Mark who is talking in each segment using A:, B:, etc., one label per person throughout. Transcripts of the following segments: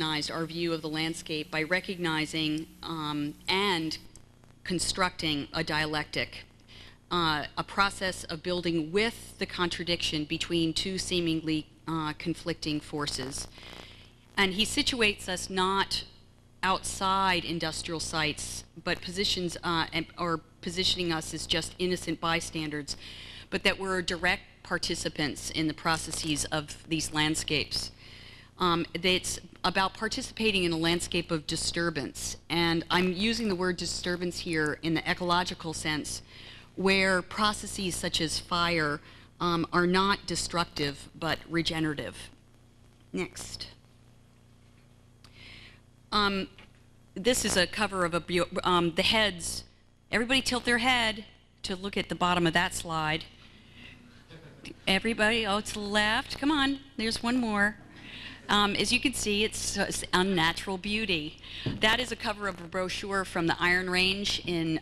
A: our view of the landscape by recognizing and constructing a dialectic, a process of building with the contradiction between two seemingly conflicting forces. And he situates us not outside industrial sites, but positioning us as just innocent bystanders, but that we're direct participants in the processes of these landscapes. It's about participating in a landscape of disturbance, and I'm using the word disturbance here in the ecological sense, where processes such as fire are not destructive but regenerative. Next. This is a cover of the heads. Everybody tilt their head to look at the bottom of that slide. Everybody, oh, to the left. Come on, there's one more. As you can see, it's unnatural beauty. That is a cover of a brochure from the Iron Range in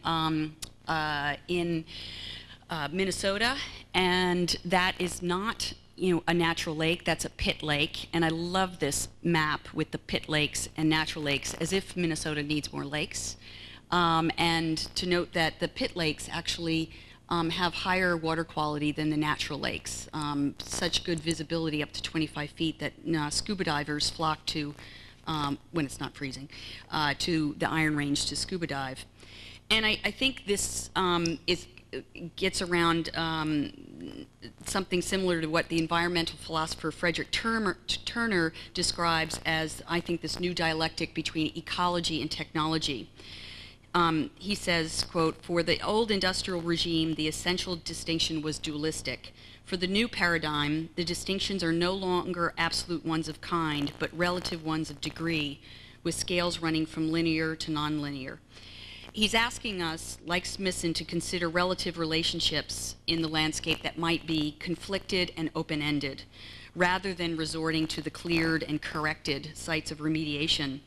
A: Minnesota, and that is not, a natural lake. That's a pit lake, and I love this map with the pit lakes and natural lakes, as if Minnesota needs more lakes. And to note that the pit lakes actually have higher water quality than the natural lakes. Such good visibility, up to 25 feet, that scuba divers flock to, when it's not freezing, to the Iron Range to scuba dive. And I think this gets around something similar to what the environmental philosopher Frederick Turner describes as, I think, this new dialectic between ecology and technology. He says, quote, "For the old industrial regime, the essential distinction was dualistic. For the new paradigm, the distinctions are no longer absolute ones of kind, but relative ones of degree, with scales running from linear to nonlinear." He's asking us, like Smithson, to consider relative relationships in the landscape that might be conflicted and open-ended, rather than resorting to the cleared and corrected sites of remediation.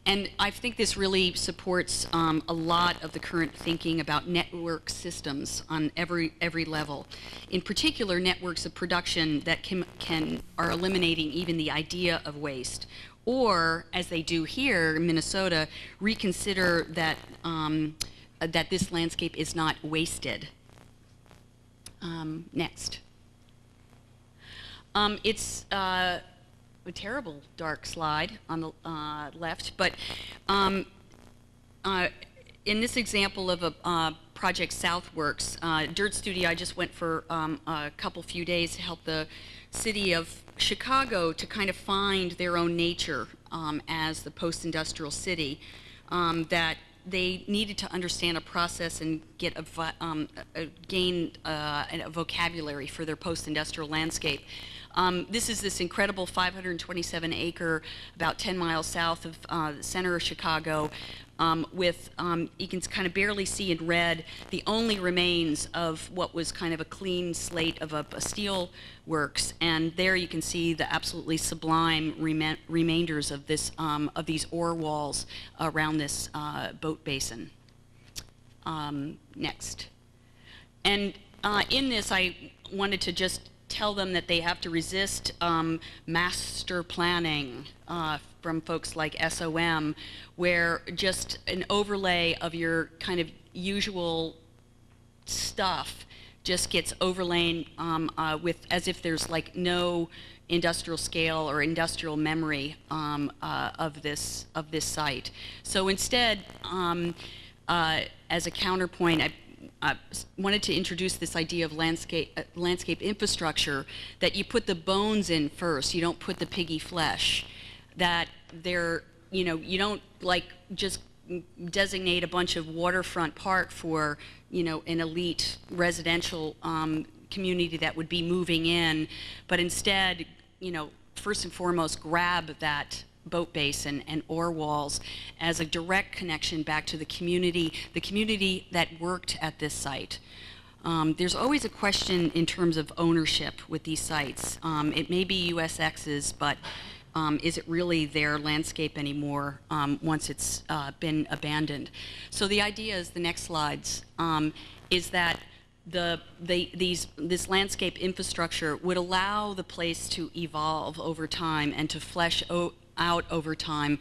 A: And I think this really supports a lot of the current thinking about network systems on every level. In particular, networks of production that are eliminating even the idea of waste, or, as they do here in Minnesota, reconsider that that this landscape is not wasted. Next. It's a terrible dark slide on the left, but in this example of a project Southworks, D.I.R.T studio, I just went for a few days to help the city of Chicago to kind of find their own nature as the post-industrial city, that they needed to understand a process and get gain a vocabulary for their post-industrial landscape. This is this incredible 527-acre, about 10 miles south of the center of Chicago, with, you can kind of barely see in red, the only remains of what was kind of a clean slate of a steel works. And there you can see the absolutely sublime remainders of of these ore walls around this boat basin. Next. And in this, I wanted to just tell them that they have to resist master planning from folks like SOM, where just an overlay of your kind of usual stuff just gets overlain with, as if there's like no industrial scale or industrial memory of this site. So instead, as a counterpoint, I wanted to introduce this idea of landscape infrastructure, that you put the bones in first, you don't put the piggy flesh. That you don't like just designate a bunch of waterfront park for, an elite residential community that would be moving in, but instead, first and foremost, grab that boat basin and ore walls as a direct connection back to the community that worked at this site. There's always a question in terms of ownership with these sites. It may be USX's, but is it really their landscape anymore once it's been abandoned? So the idea is, the next slides, is that this landscape infrastructure would allow the place to evolve over time and to flesh out over time.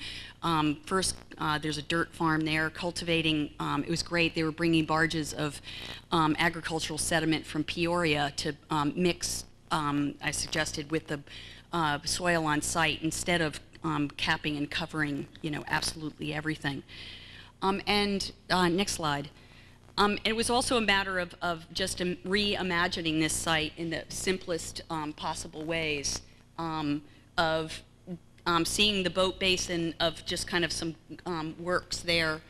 A: First, there's a dirt farm there cultivating. It was great. They were bringing barges of agricultural sediment from Peoria to mix, I suggested, with the soil on site instead of capping and covering, absolutely everything. Next slide. It was also a matter of just reimagining this site in the simplest possible ways, of seeing the boat basin of just kind of some works there,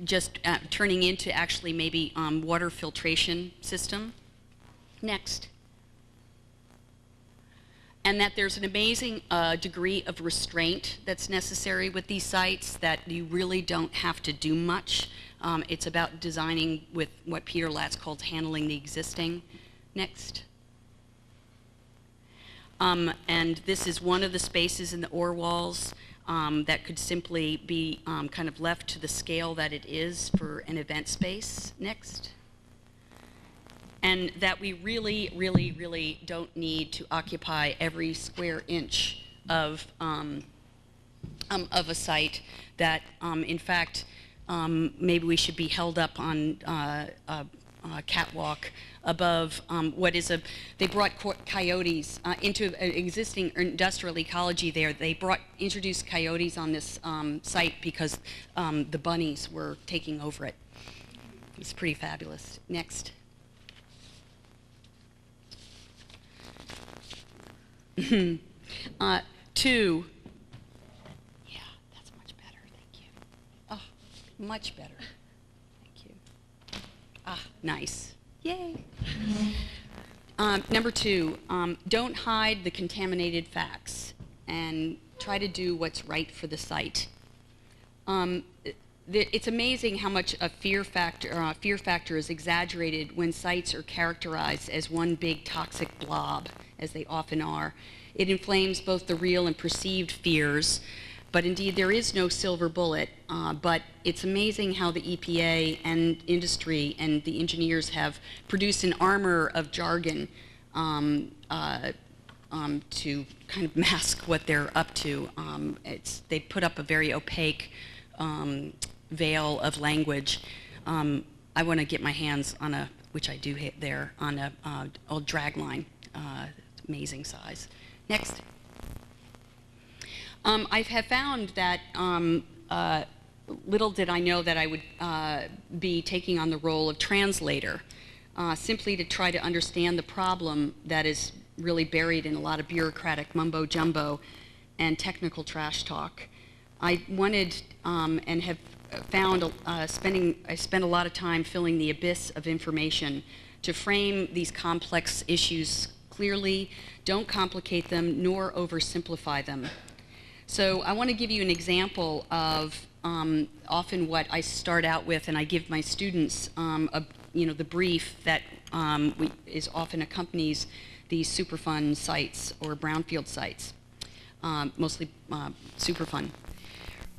A: just turning into actually maybe water filtration system. Next. And that there's an amazing degree of restraint that's necessary with these sites, that you really don't have to do much. It's about designing with what Peter Latz called handling the existing. Next. And this is one of the spaces in the ore walls that could simply be kind of left to the scale that it is for an event space. Next. And that we really, really, really don't need to occupy every square inch of a site. That, in fact, maybe we should be held up on a catwalk above what is a. They brought coyotes into an existing industrial ecology there. They introduced coyotes on this site because the bunnies were taking over it. It's pretty fabulous. Next. 2. Yeah, that's much better. Thank you. Oh, much better. Thank you. Ah, nice. Yay. Number 2, don't hide the contaminated facts and try to do what's right for the site. It's amazing how much a fear factor is exaggerated when sites are characterized as one big toxic blob, as they often are. It inflames both the real and perceived fears, but indeed there is no silver bullet. But it's amazing how the EPA and industry and the engineers have produced an armor of jargon to kind of mask what they're up to. They put up a very opaque veil of language. I want to get my hands on a, which I do there, on a old drag line. Amazing size. Next. I have found that little did I know that I would be taking on the role of translator, simply to try to understand the problem that is really buried in a lot of bureaucratic mumbo jumbo and technical trash talk. I wanted and have found I spent a lot of time filling the abyss of information to frame these complex issues clearly, don't complicate them, nor oversimplify them. So I want to give you an example of often what I start out with, and I give my students the brief that is often accompanies these Superfund sites or brownfield sites, mostly Superfund.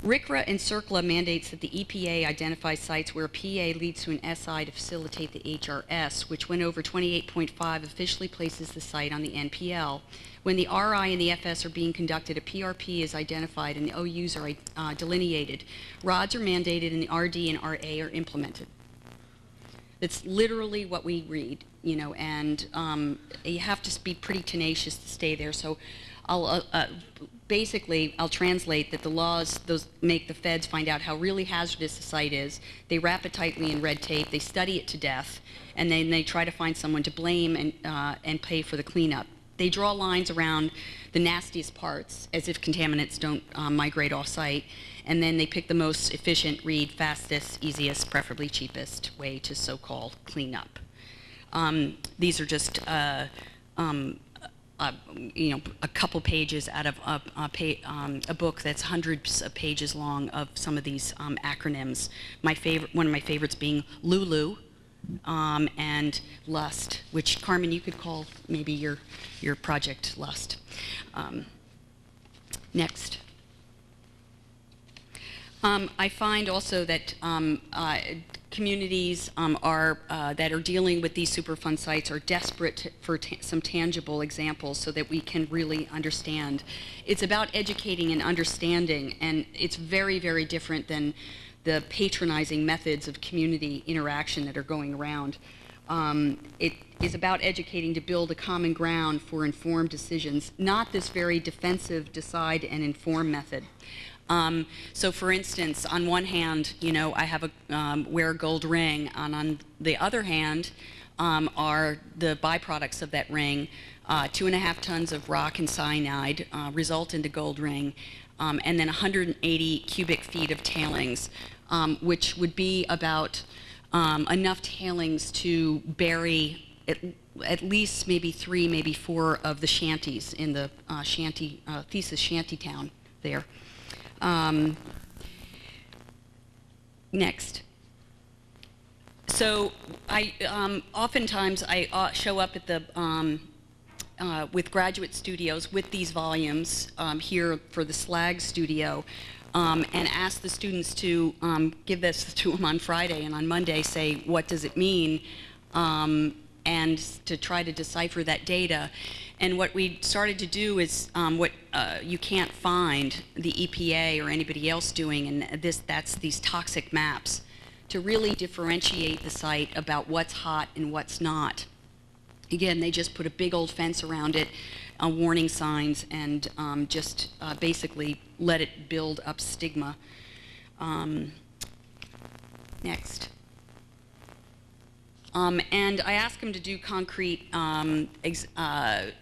A: RCRA and CERCLA mandates that the EPA identify sites where a PA leads to an SI to facilitate the HRS, which went over 28.5 officially places the site on the NPL. When the RI and the FS are being conducted, a PRP is identified and the OUs are delineated. RODs are mandated and the RD and RA are implemented. That's literally what we read, and you have to be pretty tenacious to stay there. So basically, I'll translate that the laws, those make the feds find out how really hazardous the site is. They wrap it tightly in red tape. They study it to death, and then they try to find someone to blame and pay for the cleanup. They draw lines around the nastiest parts, as if contaminants don't migrate off-site, and then they pick the most efficient, fastest, easiest, preferably cheapest way to so-called clean up. These are just a couple pages out of a book that's hundreds of pages long of some of these acronyms. One of my favorites being LULU and LUST, which Carmen, you could call maybe your project LUST. Next. I find also that communities that are dealing with these Superfund sites are desperate for some tangible examples so that we can really understand. It's about educating and understanding, and it's very, very different than the patronizing methods of community interaction that are going around. It is about educating to build a common ground for informed decisions, not this very defensive decide and inform method. So for instance, on one hand, you know, I have a wear a gold ring, and on the other hand are the byproducts of that ring. 2.5 tons of rock and cyanide result in the gold ring, and then 180 cubic feet of tailings, which would be about enough tailings to bury at least maybe 3, maybe 4 of the shanties in the thesis shanty town there. Next. So oftentimes I show up at the with graduate studios with these volumes here for the slag studio, and ask the students to give this to them on Friday, and on Monday say, what does it mean, and to try to decipher that data. And what we started to do is what you can't find the EPA or anybody else doing, and that's these toxic maps to really differentiate the site about what's hot and what's not. Again, they just put a big old fence around it, warning signs, and just basically let it build up stigma. Next. And I asked them to do concrete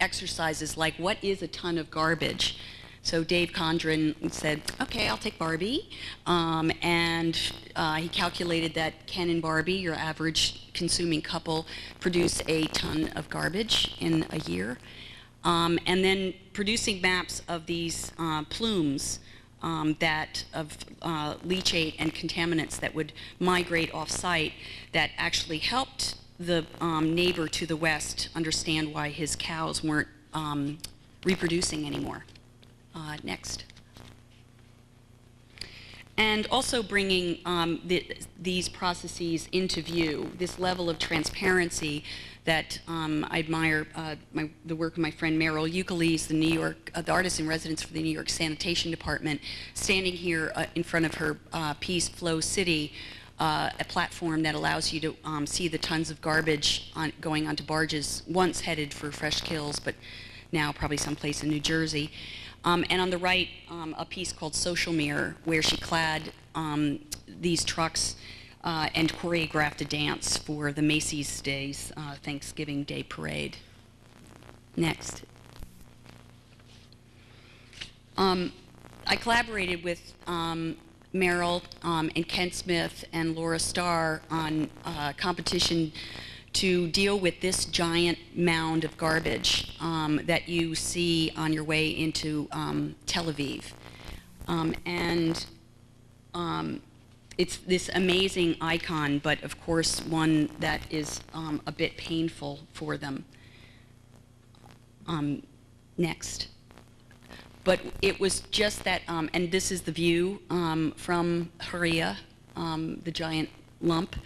A: exercises like, what is a ton of garbage? So Dave Condren said, okay, I'll take Barbie. And he calculated that Ken and Barbie, your average consuming couple, produce a ton of garbage in a year. And then producing maps of these plumes of leachate and contaminants that would migrate off-site that actually helped the neighbor to the west understand why his cows weren't reproducing anymore. Next. And also bringing these processes into view, this level of transparency that I admire the work of my friend Meryl Euclides, the artist in residence for the New York Sanitation Department, standing here in front of her piece, Flow City, a platform that allows you to see the tons of garbage going onto barges, once headed for Fresh Kills, but now probably someplace in New Jersey. And on the right, a piece called Social Mirror, where she clad these trucks and choreographed a dance for the Macy's Day's Thanksgiving Day Parade. Next. I collaborated with Meryl and Kent Smith and Laura Starr on a competition to deal with this giant mound of garbage that you see on your way into Tel Aviv. It's this amazing icon, but of course one that is a bit painful for them. Next. But it was just that, and this is the view from Haria, the giant lump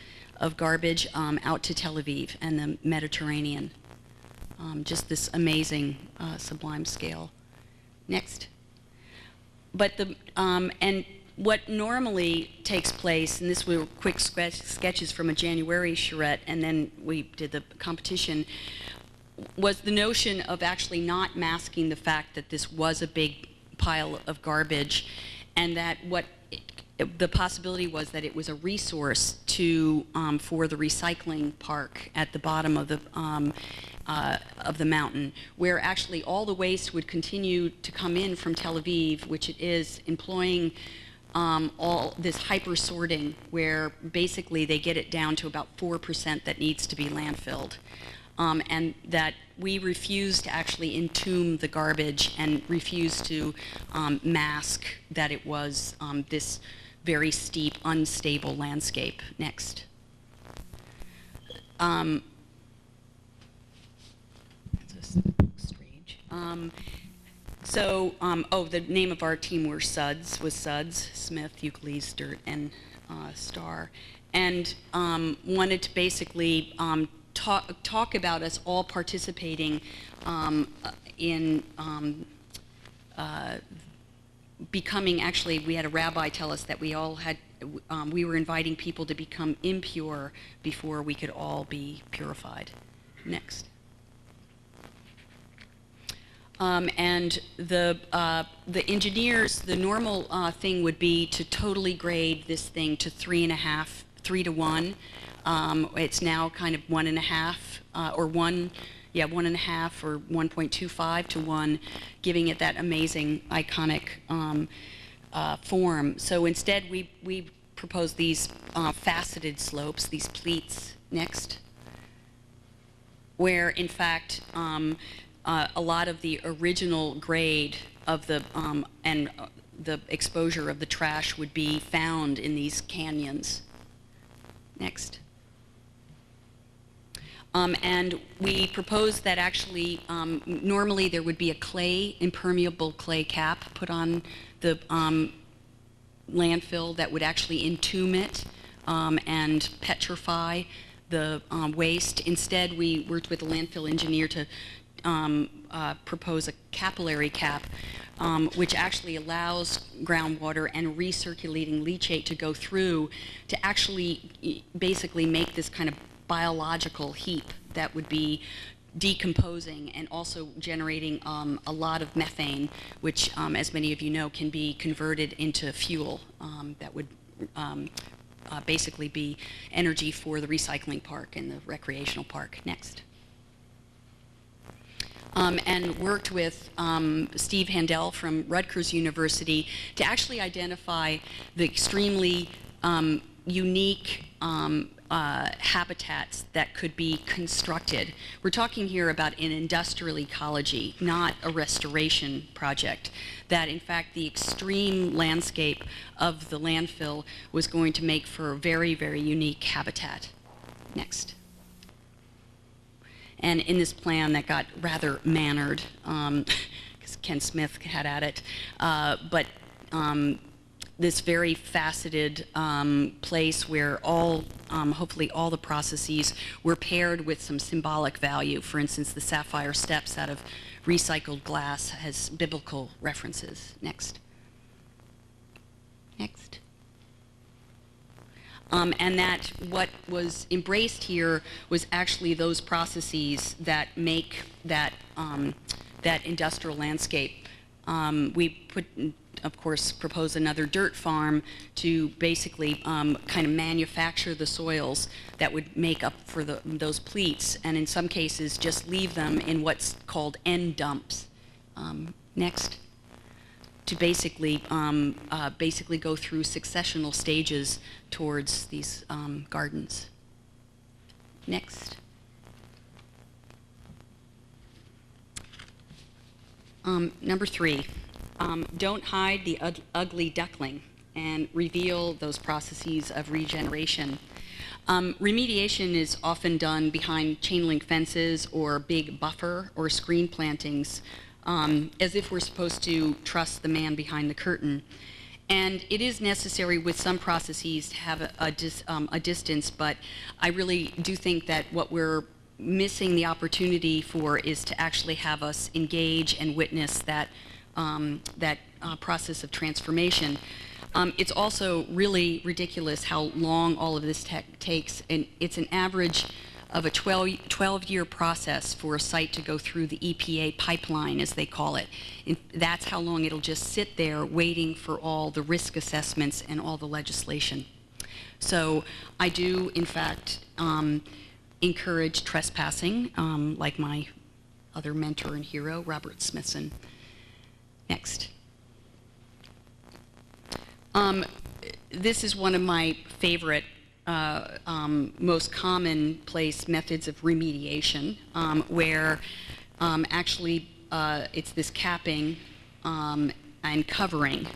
A: of garbage out to Tel Aviv and the Mediterranean. Just this amazing sublime scale. Next. But and what normally takes place, and this were quick sketches from a January charrette, and then we did the competition, was the notion of actually not masking the fact that this was a big pile of garbage, and that the possibility was that it was a resource for the recycling park at the bottom of the mountain, where actually all the waste would continue to come in from Tel Aviv, which it is, employing all this hyper sorting, where basically they get it down to about 4% that needs to be landfilled. And that we refuse to actually entomb the garbage and refuse to mask that it was this very steep, unstable landscape. Next. That's strange. The name of our team was Suds, Smith, Euclides, Dirt, and Starr. and wanted to basically talk about us all participating in becoming, actually, we had a rabbi tell us that we all had, we were inviting people to become impure before we could all be purified. Next. And the engineers, the normal thing would be to totally grade this thing to 3.5, 3 to 1. It's now kind of 1.5 or 1, yeah, 1.5 or 1.25 to 1, giving it that amazing iconic form. So instead, we propose these faceted slopes, these pleats. Next, where in fact a lot of the original grade of the and the exposure of the trash would be found in these canyons. Next. And we propose that actually, normally there would be a clay, impermeable clay cap put on the landfill that would actually entomb it and petrify the waste. Instead, we worked with a landfill engineer to propose a capillary cap, which actually allows groundwater and recirculating leachate to go through to actually basically make this kind of biological heap that would be decomposing and also generating a lot of methane, which, as many of you know, can be converted into fuel that would basically be energy for the recycling park and the recreational park. Next. And worked with Steve Handel from Rutgers University to actually identify the extremely unique habitats that could be constructed. We're talking here about an industrial ecology, not a restoration project, that in fact the extreme landscape of the landfill was going to make for a very, very unique habitat. Next. And in this plan that got rather mannered, because Ken Smith had at it, but this very faceted place where all, hopefully all the processes were paired with some symbolic value. For instance, the sapphire steps out of recycled glass has biblical references. Next. Next. And that what was embraced here was actually those processes that make that, that industrial landscape. We put, of course, propose another dirt farm to basically kind of manufacture the soils that would make up for those pleats, and in some cases just leave them in what's called end dumps. Next. To basically, basically go through successional stages towards these gardens. Next. Number 3, don't hide the ugly duckling and reveal those processes of regeneration. Remediation is often done behind chain link fences or big buffer or screen plantings, as if we're supposed to trust the man behind the curtain. And it is necessary with some processes to have a distance, but I really do think that what we're missing the opportunity for is to actually have us engage and witness that, process of transformation. It's also really ridiculous how long all of this takes, and it's an average of a 12-year process for a site to go through the EPA pipeline, as they call it. And that's how long it'll just sit there waiting for all the risk assessments and all the legislation. So I do, in fact, encourage trespassing, like my other mentor and hero, Robert Smithson. Next. This is one of my favorite most commonplace methods of remediation, where actually it's this capping and covering,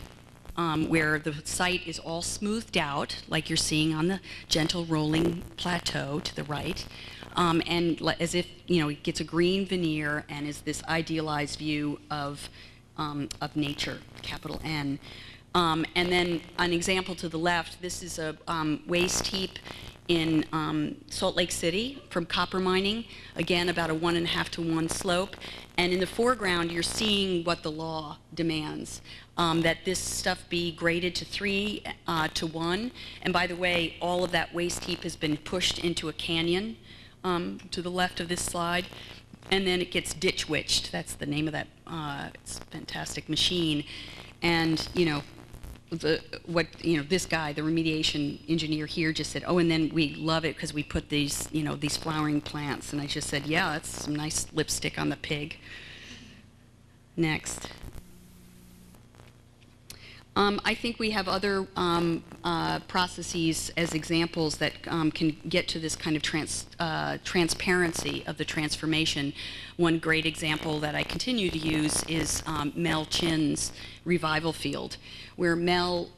A: where the site is all smoothed out, like you're seeing on the gentle rolling plateau to the right, and as if, you know, it gets a green veneer and is this idealized view of nature, capital N. And then an example to the left, this is a waste heap in Salt Lake City from copper mining, again about a 1.5 to 1 slope. And in the foreground, you're seeing what the law demands, that this stuff be graded to 3 to 1. And by the way, all of that waste heap has been pushed into a canyon to the left of this slide. And then it gets ditch witched. That's the name of that it's a fantastic machine. And, you know, this guy, the remediation engineer here, just said, oh, and then we love it because we put these, these flowering plants. And I just said, yeah, that's some nice lipstick on the pig. Next. I think we have other processes as examples that can get to this kind of transparency of the transformation. One great example that I continue to use is Mel Chen's revival field, where Mel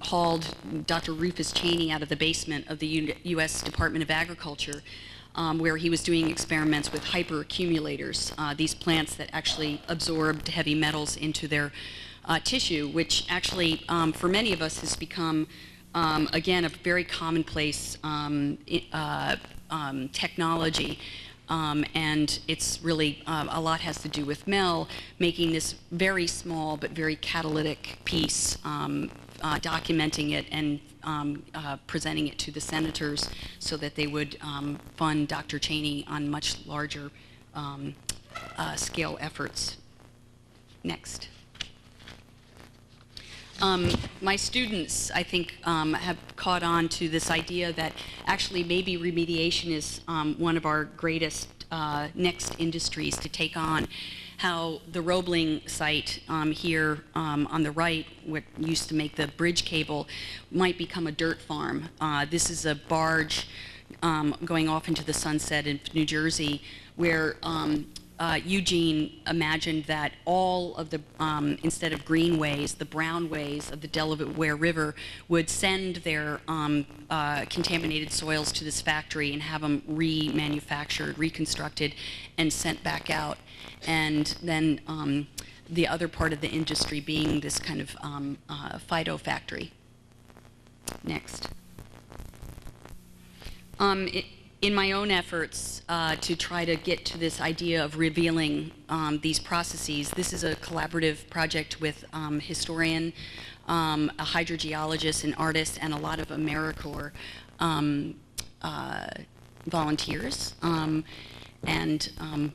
A: hauled Dr. Rufus Cheney out of the basement of the U.S. Department of Agriculture, where he was doing experiments with hyperaccumulators, these plants that actually absorbed heavy metals into their tissue, which actually, for many of us, has become, again, a very commonplace technology. And it's really, a lot has to do with Mel making this very small but very catalytic piece, documenting it and presenting it to the senators so that they would fund Dr. Cheney on much larger scale efforts. Next. My students, I think, have caught on to this idea that actually maybe remediation is one of our greatest next industries to take on. How the Roebling site here on the right, what used to make the bridge cable, might become a dirt farm. This is a barge going off into the sunset in New Jersey, where Eugene imagined that all of the, instead of greenways, the brownways of the Delaware River would send their contaminated soils to this factory and have them remanufactured, reconstructed, and sent back out. And then the other part of the industry being this kind of phyto factory. Next. In my own efforts to try to get to this idea of revealing these processes, this is a collaborative project with historian, a hydrogeologist, an artist, and a lot of AmeriCorps volunteers, and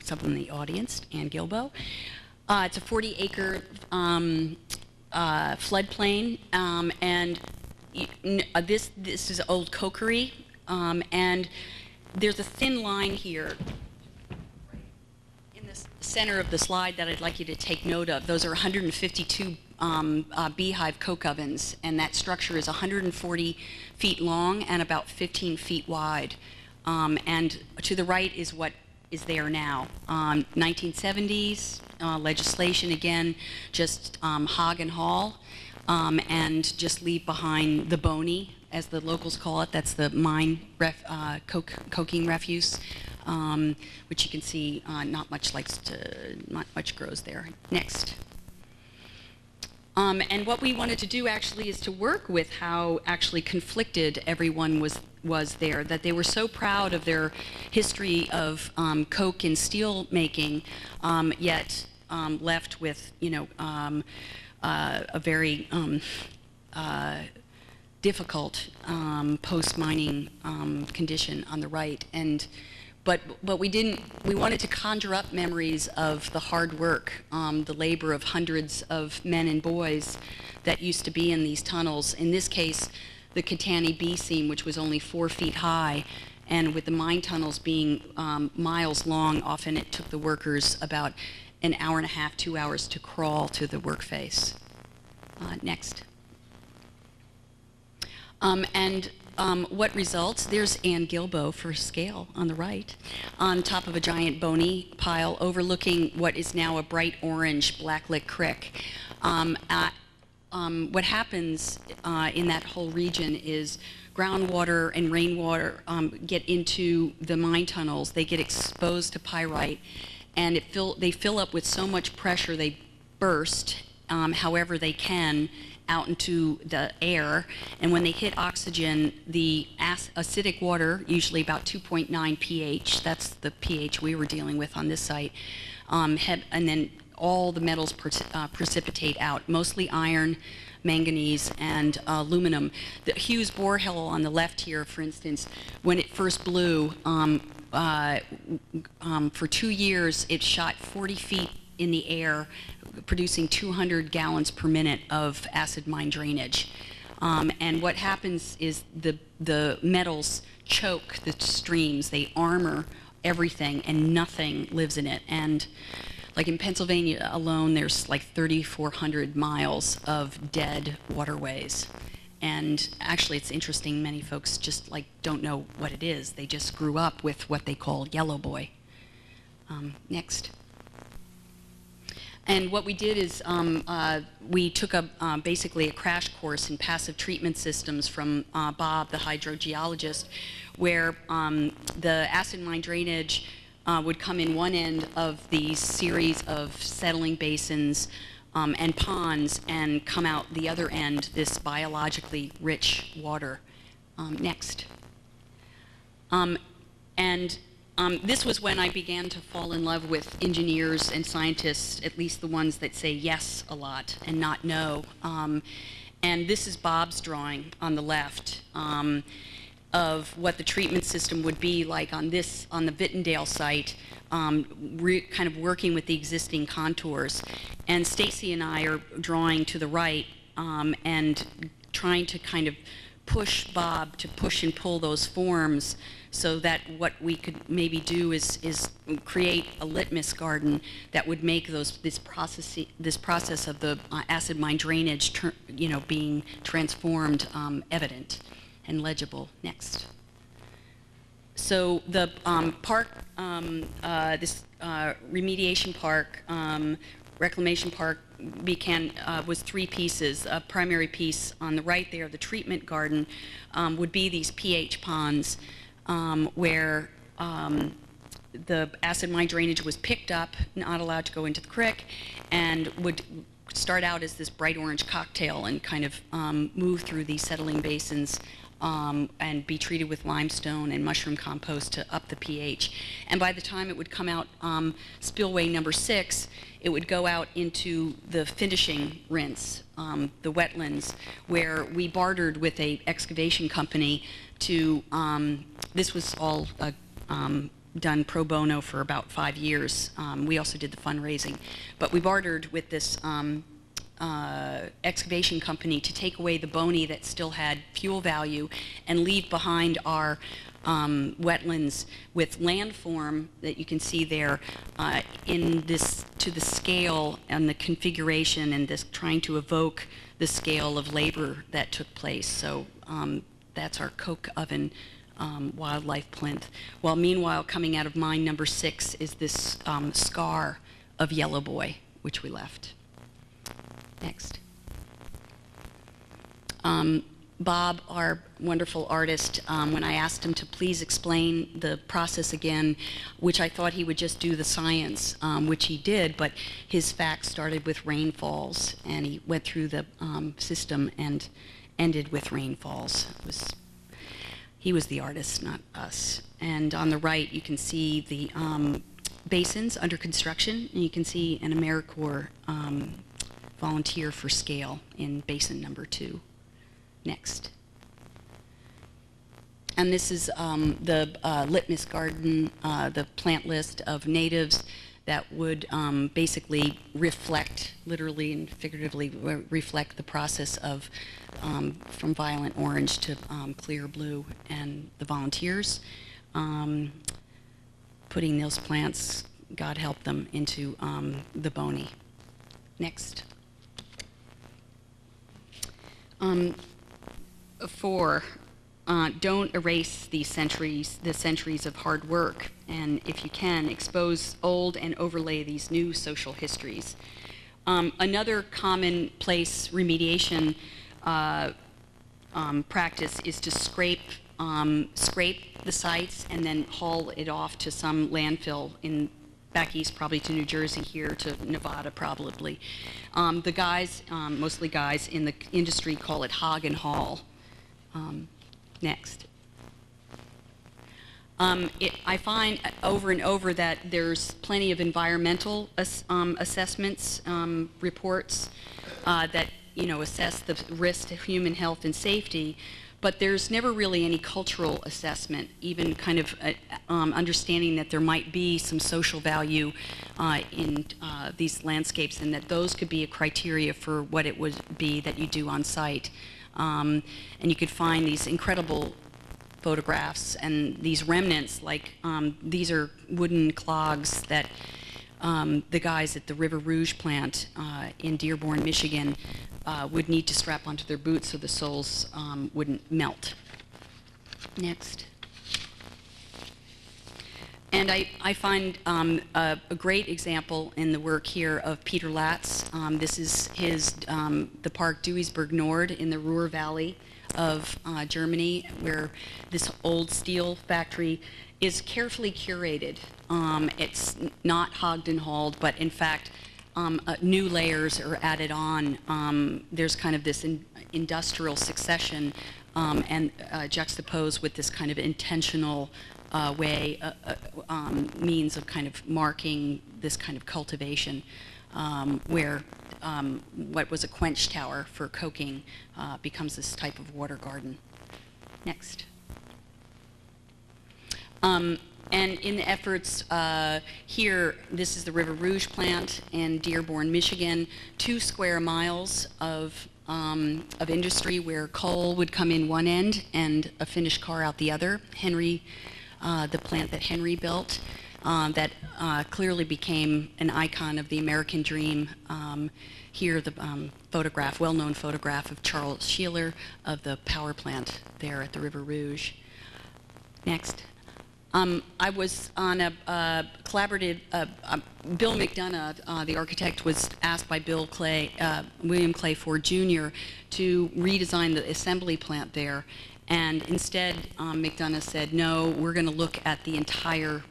A: some in the audience, Ann Gilbo. It's a 40-acre floodplain, and this is old cokery, and there's a thin line here in the center of the slide that I'd like you to take note of. Those are 152 beehive coke ovens, and that structure is 140 feet long and about 15 feet wide. And to the right is what is there now. 1970s legislation, again, just hog and haul, and just leave behind the bony, as the locals call it. That's the mine coking refuse, which you can see not much grows there. Next. And what we wanted to do actually is to work with how actually conflicted everyone was there, that they were so proud of their history of coke and steel making, yet left with, a very difficult post-mining condition on the right. But we wanted to conjure up memories of the hard work, the labor of hundreds of men and boys that used to be in these tunnels. In this case, the Catani B seam, which was only 4 feet high, and with the mine tunnels being miles long, often it took the workers about an hour and a half, 2 hours to crawl to the work face. Next. What results? There's Ann Gilbo for scale on the right, on top of a giant bony pile overlooking what is now a bright orange Blacklick Creek. What happens in that whole region is groundwater and rainwater get into the mine tunnels. They get exposed to pyrite, and they fill up with so much pressure they burst, however they can, out into the air, and when they hit oxygen, the acidic water, usually about 2.9 pH, that's the pH we were dealing with on this site, and then all the metals precipitate out, mostly iron, manganese, and aluminum. The Hughes borehole on the left here, for instance, when it first blew, for 2 years, it shot 40 feet in the air, producing 200 gallons per minute of acid mine drainage. And what happens is the metals choke the streams, they armor everything, and nothing lives in it. And like in Pennsylvania alone, there's like 3,400 miles of dead waterways. And actually, it's interesting, many folks just like don't know what it is. They just grew up with what they call yellow boy. Next. And what we did is we took basically a crash course in passive treatment systems from Bob, the hydrogeologist, where the acid mine drainage would come in one end of these series of settling basins and ponds, and come out the other end, this biologically rich water. Next. This was when I began to fall in love with engineers and scientists, at least the ones that say yes a lot and not no. And this is Bob's drawing on the left of what the treatment system would be like on the Vittendale site, kind of working with the existing contours. And Stacy and I are drawing to the right and trying to kind of push Bob to push and pull those forms, so that what we could maybe do is create a litmus garden that would make this process of the acid mine drainage being transformed evident and legible. Next. So the park, this remediation park, reclamation park was 3 pieces. A primary piece on the right there, the treatment garden, would be these pH ponds where the acid mine drainage was picked up, not allowed to go into the creek, and would start out as this bright orange cocktail and kind of move through these settling basins and be treated with limestone and mushroom compost to up the pH. And by the time it would come out spillway number 6, it would go out into the finishing rinse, the wetlands, where we bartered with a excavation company to, this was all done pro bono for about 5 years. We also did the fundraising, but we bartered with this excavation company to take away the bony that still had fuel value and leave behind our wetlands with landform that you can see there in this, to the scale and the configuration, and this trying to evoke the scale of labor that took place. So that's our coke oven wildlife plinth. While meanwhile, coming out of mine number 6 is this scar of yellow boy, which we left. Next. Bob, our wonderful artist, when I asked him to please explain the process again, which I thought he would just do the science, which he did, but his facts started with rainfalls, and he went through the system and ended with rainfalls. He was the artist, not us. And on the right, you can see the basins under construction, and you can see an AmeriCorps volunteer for scale in basin number 2. Next. And this is the Litmus Garden, the plant list of natives that would basically reflect, literally and figuratively, reflect the process of from violent orange to clear blue, and the volunteers putting those plants, God help them, into the bony. Next. 4, don't erase these the centuries of hard work, and if you can, expose old and overlay these new social histories. Another commonplace remediation practice is to scrape the sites and then haul it off to some landfill in back east, probably to New Jersey, here to Nevada, probably. The guys, mostly guys in the industry, call it hog and haul. Next. I find over and over that there's plenty of environmental assessments, reports that assess the risk to human health and safety, but there's never really any cultural assessment, even kind of understanding that there might be some social value in these landscapes, and that those could be a criteria for what it would be that you do on site. And you could find these incredible photographs and these remnants, like these are wooden clogs that the guys at the River Rouge plant in Dearborn, Michigan would need to strap onto their boots so the soles wouldn't melt. Next. And I find a great example in the work here of Peter Latz. This is the park Duisburg-Nord in the Ruhr Valley of Germany, where this old steel factory is carefully curated. It's not hogged and hauled, but in fact, new layers are added on. There's kind of this industrial succession and juxtaposed with this kind of intentional means of kind of marking this kind of cultivation, where what was a quench tower for coking becomes this type of water garden. Next. And in the efforts here, this is the River Rouge plant in Dearborn, Michigan, 2 square miles of industry where coal would come in one end and a finished car out the other. The plant that Henry built, that clearly became an icon of the American dream. Here, the photograph, well-known photograph of Charles Sheeler of the power plant there at the River Rouge. Next. I was on a collaborative, Bill McDonough, the architect, was asked by William Clay Ford Jr. to redesign the assembly plant there. And instead, McDonough said, no, we're going to look at the entire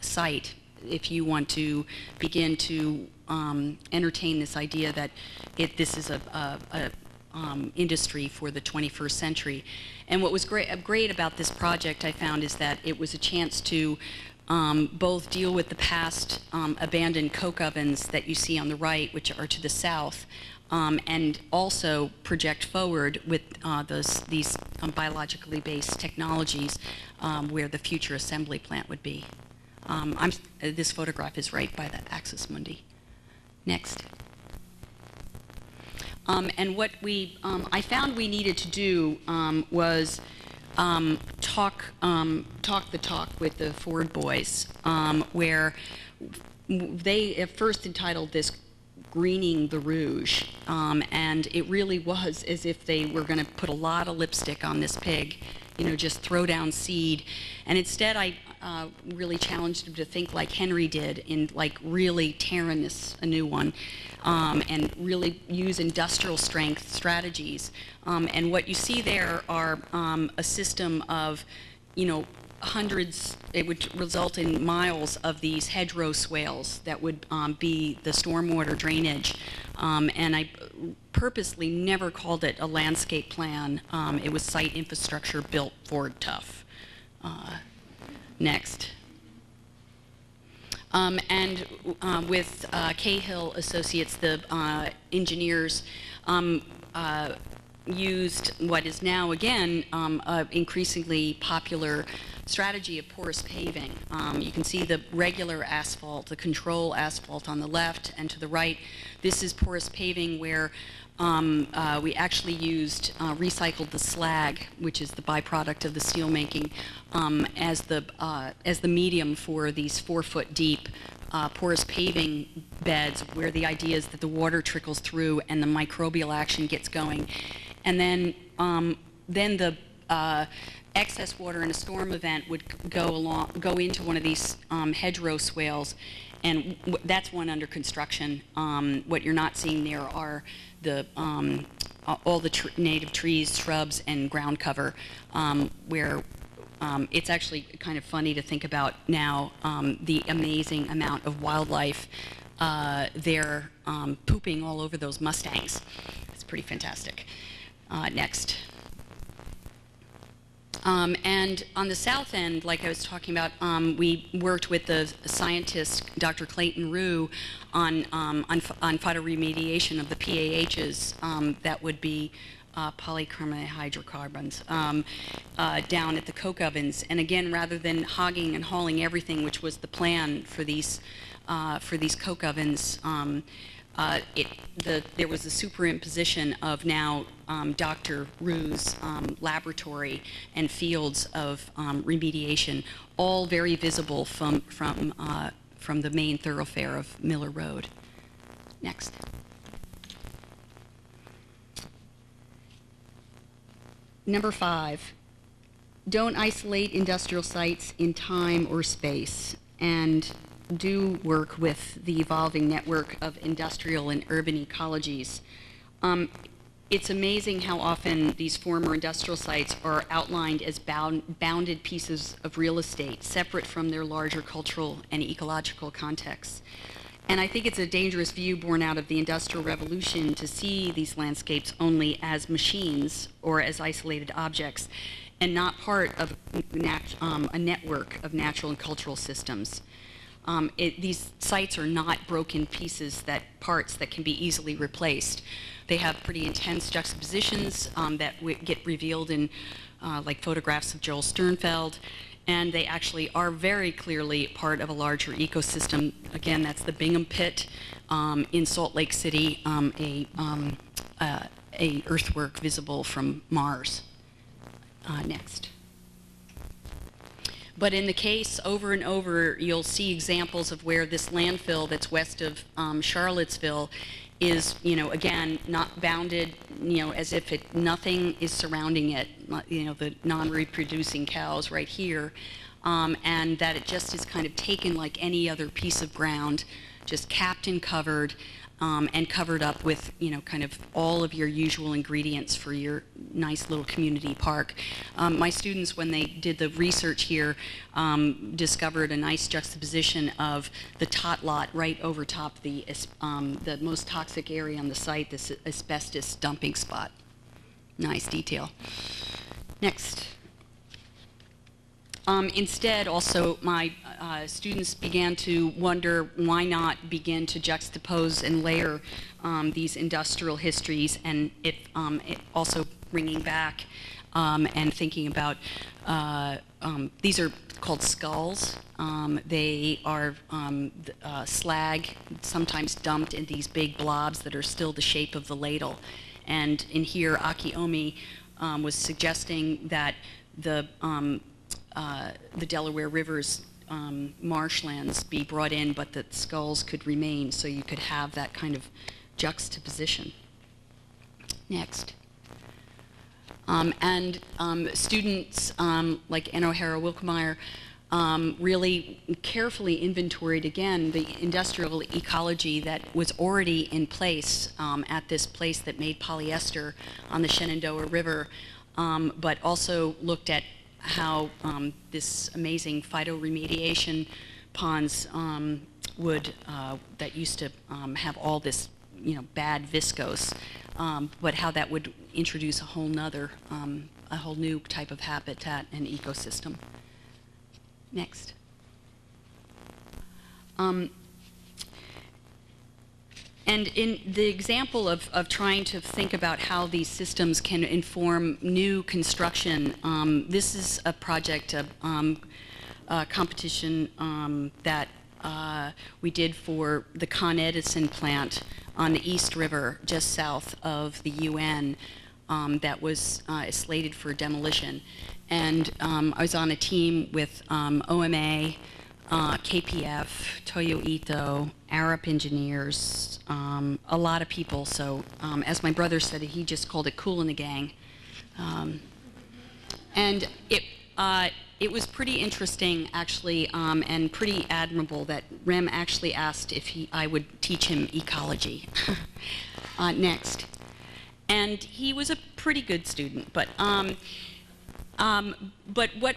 A: site if you want to begin to entertain this idea that this is a industry for the 21st century. And what was great about this project, I found, is that it was a chance to both deal with the past abandoned coke ovens that you see on the right, which are to the south, and also project forward with these biologically based technologies where the future assembly plant would be. This photograph is right by the Axis Mundi. Next. And what I found we needed to do was talk the talk with the Ford boys, where they at first entitled this "Greening the Rouge," and it really was as if they were going to put a lot of lipstick on this pig, just throw down seed. And instead, I really challenged them to think like Henry did, in like really tearing this a new one, and really use industrial strength strategies. And what you see there are a system of, hundreds, it would result in miles of these hedgerow swales that would be the stormwater drainage. And I purposely never called it a landscape plan. It was site infrastructure built Ford tough. Next. And with Cahill Associates, the engineers used what is now, again, an increasingly popular strategy of porous paving. You can see the regular asphalt, the control asphalt on the left, and to the right, this is porous paving where we actually used recycled the slag, which is the byproduct of the steel making, as the medium for these 4-foot deep porous paving beds, where the idea is that the water trickles through and the microbial action gets going, and then the excess water in a storm event would go into one of these hedgerow swales, and that's one under construction. What you're not seeing there are all the native trees, shrubs, and ground cover, where it's actually kind of funny to think about now the amazing amount of wildlife there pooping all over those Mustangs. It's pretty fantastic. Next. And on the south end, like I was talking about, we worked with the scientist, Dr. Clayton Rue, on phytoremediation of the PAHs that would be polycarbonate hydrocarbons down at the coke ovens. And again, rather than hogging and hauling everything, which was the plan for these coke ovens, there was a superimposition of now Dr. Rue's laboratory and fields of remediation, all very visible from the main thoroughfare of Miller Road. Next. Number 5, don't isolate industrial sites in time or space, and do work with the evolving network of industrial and urban ecologies. It's amazing how often these former industrial sites are outlined as bounded pieces of real estate, separate from their larger cultural and ecological contexts. And I think it's a dangerous view born out of the Industrial Revolution to see these landscapes only as machines or as isolated objects, and not part of a network of natural and cultural systems. These sites are not broken pieces, parts that can be easily replaced. They have pretty intense juxtapositions that get revealed in like photographs of Joel Sternfeld, and they actually are very clearly part of a larger ecosystem. Again, that's the Bingham Pit in Salt Lake City, a earthwork visible from Mars. Next. But in the case, over and over, you'll see examples of where this landfill that's west of Charlottesville is, again, not bounded, as if nothing is surrounding it, the non-reproducing cows right here, and that it just is kind of taken like any other piece of ground, just capped and covered up with, kind of all of your usual ingredients for your nice little community park. My students, when they did the research here, discovered a nice juxtaposition of the tot lot right over top the most toxic area on the site, this asbestos dumping spot. Nice detail. Next. Instead, also, my students began to wonder why not begin to juxtapose and layer these industrial histories, and it also bringing back and thinking about these are called skulls. They are slag, sometimes dumped in these big blobs that are still the shape of the ladle. And in here, Akiomi was suggesting that the Delaware River's marshlands be brought in, but that skulls could remain, so you could have that kind of juxtaposition. Next. Students like Ann O'Hara Wilkmeyer really carefully inventoried again the industrial ecology that was already in place at this place that made polyester on the Shenandoah River, but also looked at how this amazing phytoremediation ponds that used to have all this bad viscose, but how that would introduce a whole new type of habitat and ecosystem. Next. And in the example of trying to think about how these systems can inform new construction, this is a project, a competition that we did for the Con Edison plant on the East River, just south of the UN, that was slated for demolition. And I was on a team with OMA, KPF, Toyo Ito, Arup engineers, a lot of people. So as my brother said, he just called it cool in the gang. And it was pretty interesting, actually, and pretty admirable that Rem actually asked if I would teach him ecology. Next. And he was a pretty good student, but But what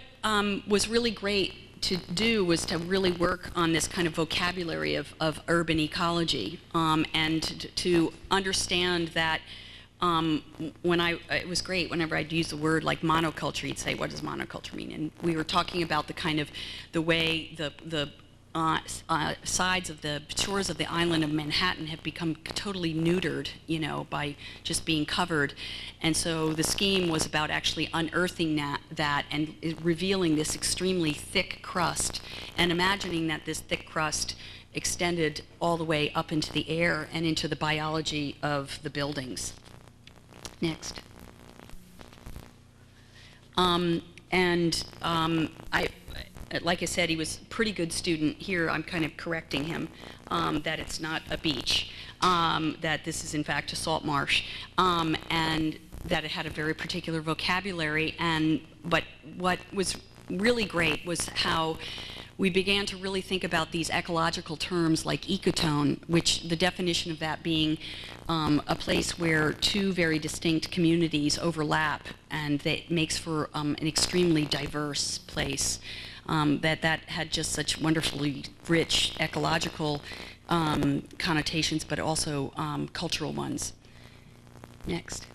A: was really great to do was to really work on this kind of vocabulary of urban ecology, and to understand that it was great whenever I'd use the word like monoculture, you'd say, what does monoculture mean? And we were talking about the way the sides of the shores of the island of Manhattan have become totally neutered, you know, by just being covered. And so the scheme was about actually unearthing that and revealing this extremely thick crust, and imagining that this thick crust extended all the way up into the air and into the biology of the buildings. Next. Like I said, he was a pretty good student. Here I'm kind of correcting him that it's not a beach, that this is in fact a salt marsh, and that it had a very particular vocabulary. But what was really great was how we began to really think about these ecological terms like ecotone, which the definition of that being a place where two very distinct communities overlap, and that makes for an extremely diverse place. That had just such wonderfully rich ecological connotations, but also cultural ones. Next.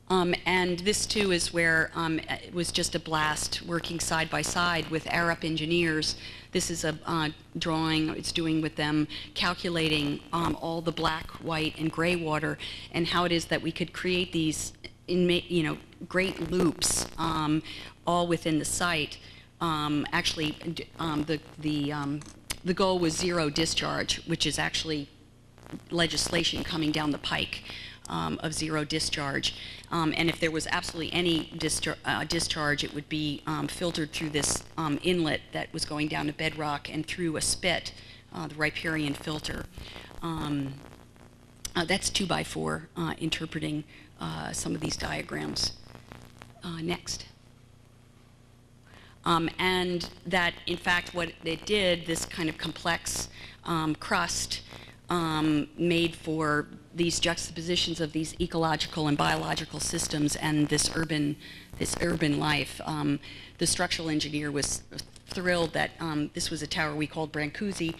A: And this too is where it was just a blast working side by side with Arup engineers. This is a drawing it's doing with them, calculating all the black, white, and gray water, and how it is that we could create these, great loops, all within the site. Actually, the goal was zero discharge, which is actually legislation coming down the pike. Of zero discharge, and if there was absolutely any discharge, it would be filtered through this inlet that was going down to bedrock and through a spit, the riparian filter. That's 2x4 interpreting some of these diagrams. Next. And that, in fact, what it did, this kind of complex crust made for these juxtapositions of these ecological and biological systems and this urban life. The structural engineer was thrilled that this was a tower we called Brancusi.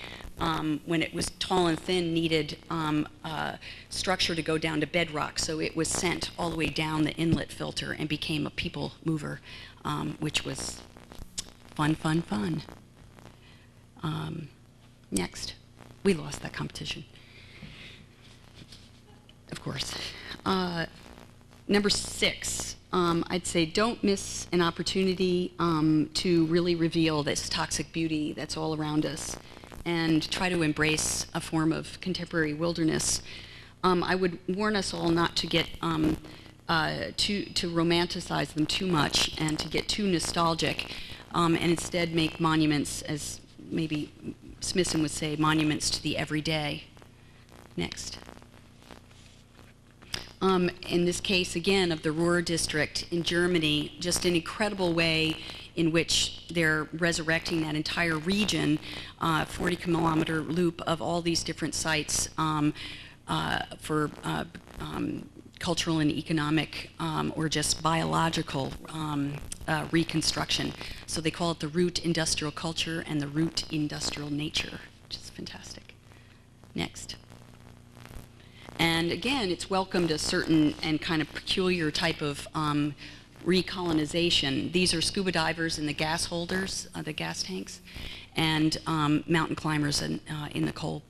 A: When it was tall and thin, needed structure to go down to bedrock, so it was sent all the way down the inlet filter and became a people mover, which was fun. Next. We lost that competition, of course. Number 6, I'd say don't miss an opportunity to really reveal this toxic beauty that's all around us and try to embrace a form of contemporary wilderness. I would warn us all not to get to romanticize them too much and to get too nostalgic, and instead make monuments, as maybe Smithson would say, monuments to the everyday. Next. In this case, again, of the Ruhr district in Germany, just an incredible way in which they're resurrecting that entire region, 40-kilometer loop of all these different sites for cultural and economic or just biological reconstruction. So they call it the root industrial culture and the root industrial nature, which is fantastic. Next. And again, it's welcomed a certain and kind of peculiar type of recolonization. These are scuba divers in the gas holders, the gas tanks, and mountain climbers in the coal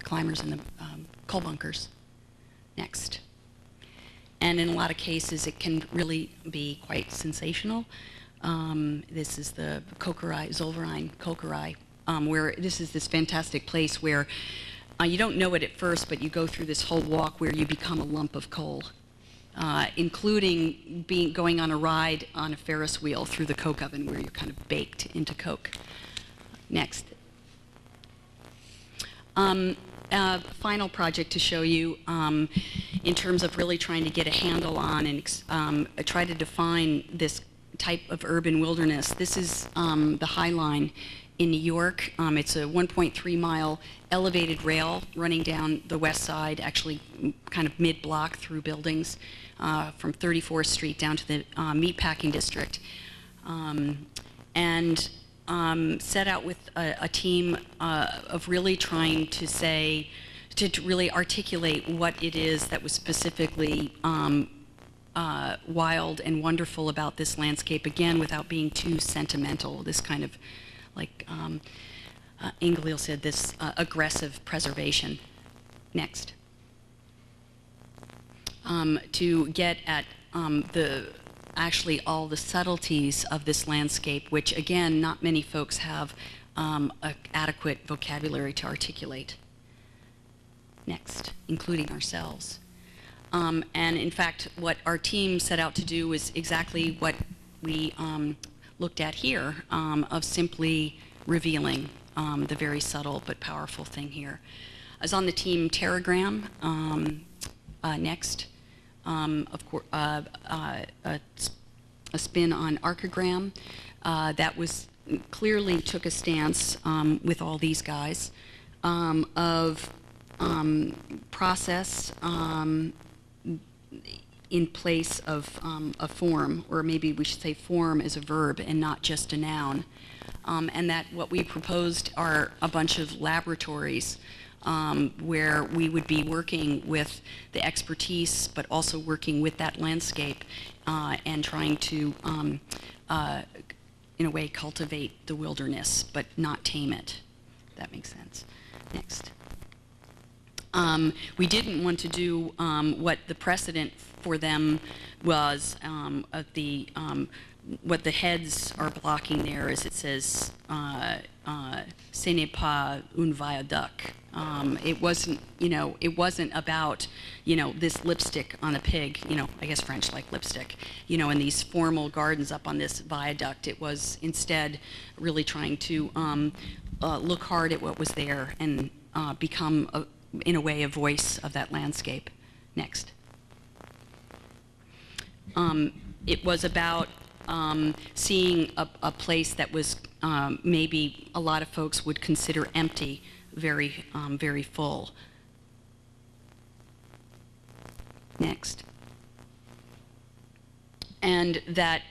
A: climbers in the coal bunkers. Next. And in a lot of cases, it can really be quite sensational. This is the Kokerei, Zollverein Kokerei, where this is this fantastic place where you don't know it at first, but you go through this whole walk where you become a lump of coal, including going on a ride on a Ferris wheel through the coke oven where you're kind of baked into coke. Next. Final project to show you in terms of really trying to get a handle on and try to define this type of urban wilderness. This is the High Line in New York. It's a 1.3-mile elevated rail running down the west side, actually kind of mid-block through buildings, from 34th Street down to the meatpacking district. And set out with a team of really trying to say, to really articulate what it is that was specifically wild and wonderful about this landscape, again, without being too sentimental, this kind of, like Ingalill said, this aggressive preservation. Next. To get at actually all the subtleties of this landscape, which again, not many folks have adequate vocabulary to articulate. Next, including ourselves. And in fact, what our team set out to do was exactly what we looked at here, of simply revealing the very subtle but powerful thing here. I was on the team TerraGRAM. Next, of course, a spin on archigram that was clearly took a stance with all these guys of process in place of a form, or maybe we should say form as a verb and not just a noun. And that what we proposed are a bunch of laboratories where we would be working with the expertise, but also working with that landscape and trying to, in a way, cultivate the wilderness, but not tame it. If that makes sense. Next. We didn't want to do what the precedent for them was what the heads are blocking there, as it says, ce n'est pas un viaduc. It wasn't, it wasn't about, this lipstick on a pig, I guess French like lipstick, and these formal gardens up on this viaduct. It was instead really trying to look hard at what was there and become, in a way, a voice of that landscape. Next. It was about seeing a place that was maybe a lot of folks would consider empty, very, very full. Next. And that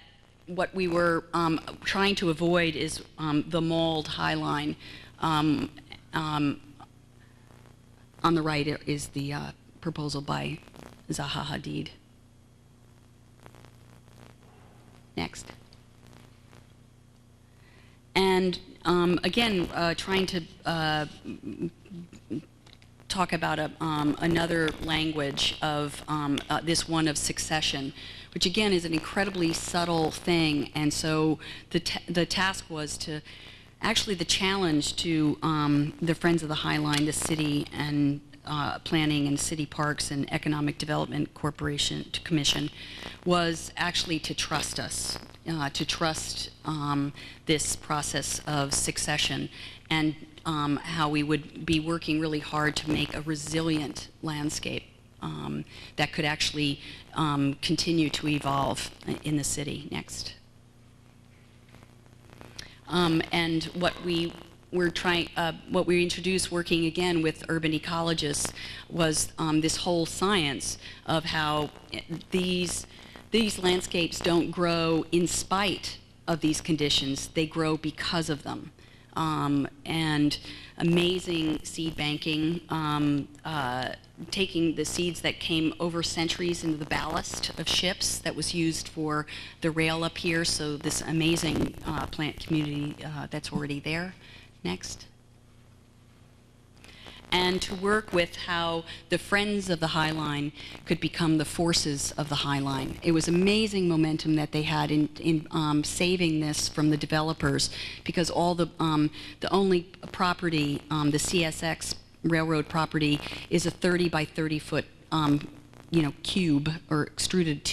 A: what we were trying to avoid is the mauled highline. On the right is the proposal by Zaha Hadid. Next. And again, trying to talk about another language of this one of succession, which again is an incredibly subtle thing. And so the task was to, actually the challenge to the Friends of the High Line, the city and planning and city parks and economic development commission was actually to trust us, to trust this process of succession, and how we would be working really hard to make a resilient landscape that could actually continue to evolve in the city. Next. And what we introduced, working again with urban ecologists, was this whole science of how these landscapes don't grow in spite of these conditions; they grow because of them. And amazing seed banking, taking the seeds that came over centuries into the ballast of ships that was used for the rail up here. So this amazing plant community that's already there. Next. And to work with how the friends of the High Line could become the forces of the High Line. It was amazing momentum that they had in saving this from the developers, because all the only property, the CSX railroad property, is a 30 by 30 foot cube or extruded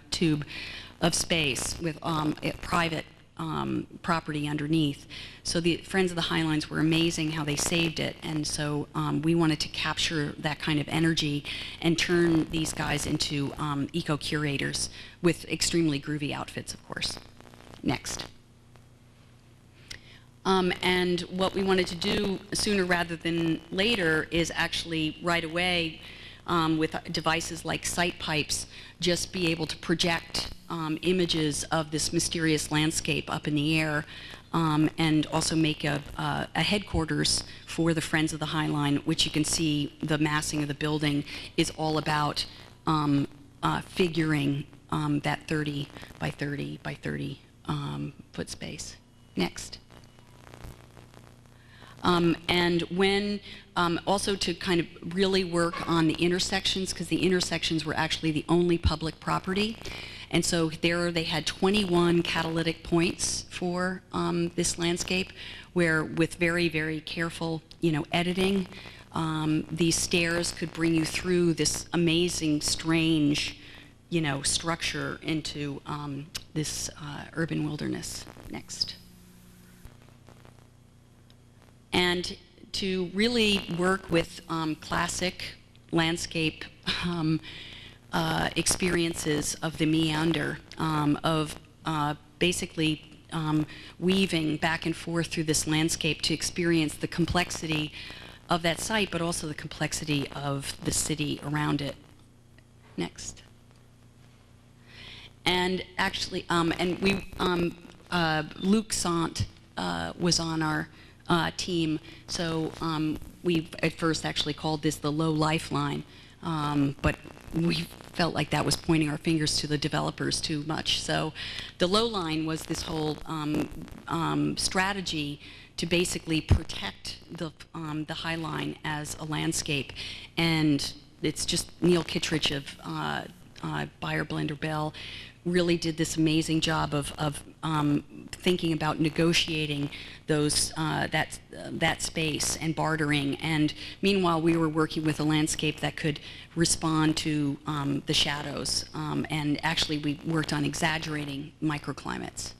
A: tube of space with private property underneath. So the Friends of the High Lines were amazing how they saved it, and so we wanted to capture that kind of energy and turn these guys into eco-curators with extremely groovy outfits, of course. Next. And what we wanted to do sooner rather than later is actually right away with devices like site pipes, just be able to project images of this mysterious landscape up in the air, and also make a headquarters for the Friends of the High Line, which you can see the massing of the building is all about figuring that 30 by 30 by 30 foot space. Next. And when also to kind of really work on the intersections, because the intersections were actually the only public property. And so there they had 21 catalytic points for this landscape, where with very, very careful, editing, these stairs could bring you through this amazing, strange, structure into this urban wilderness. Next. And to really work with classic landscape experiences of the meander, of basically weaving back and forth through this landscape to experience the complexity of that site, but also the complexity of the city around it. Next. And actually, and we, Luc Sant was on our team, so we at first actually called this the low lifeline, but we felt like that was pointing our fingers to the developers too much. So the low line was this whole strategy to basically protect the High Line as a landscape, and it's just Neil Kittredge of Beyer Blender Bell really did this amazing job of thinking about negotiating those that space and bartering. And meanwhile, we were working with a landscape that could respond to the shadows. And actually, we worked on exaggerating microclimates.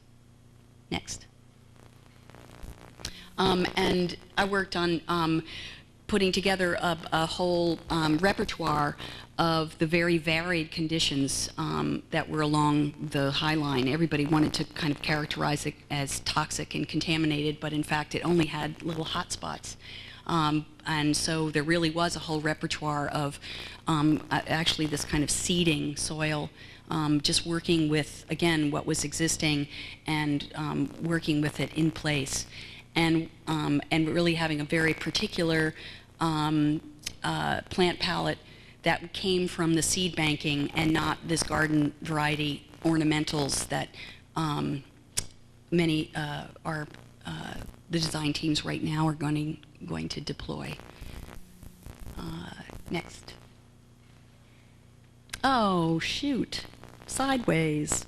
A: Next. And I worked on putting together a whole repertoire of the very varied conditions that were along the High Line. Everybody wanted to kind of characterize it as toxic and contaminated, but in fact it only had little hot spots. And so there really was a whole repertoire of actually this kind of seeding soil, just working with, again, what was existing and working with it in place. And really having a very particular plant palette that came from the seed banking and not this garden variety ornamentals that many are the design teams right now are going to deploy. Next. Oh shoot, sideways.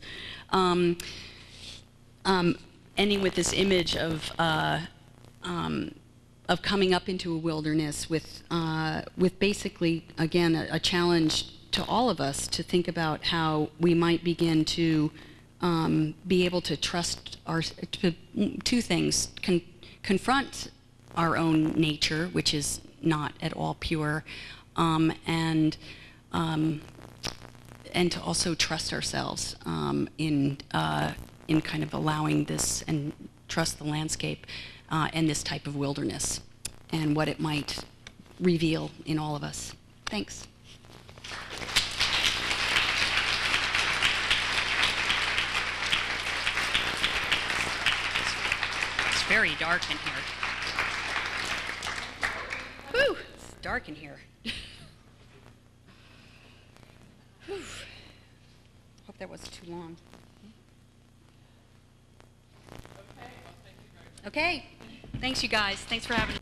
A: Ending with this image of coming up into a wilderness with basically, again, a challenge to all of us to think about how we might begin to be able to trust two things: confront our own nature, which is not at all pure, and to also trust ourselves in kind of allowing this and trust the landscape and this type of wilderness and what it might reveal in all of us. Thanks. It's very dark in here. Whew, it's dark in here. Whew. Hope that wasn't too long. Okay, thanks you guys. Thanks for having me.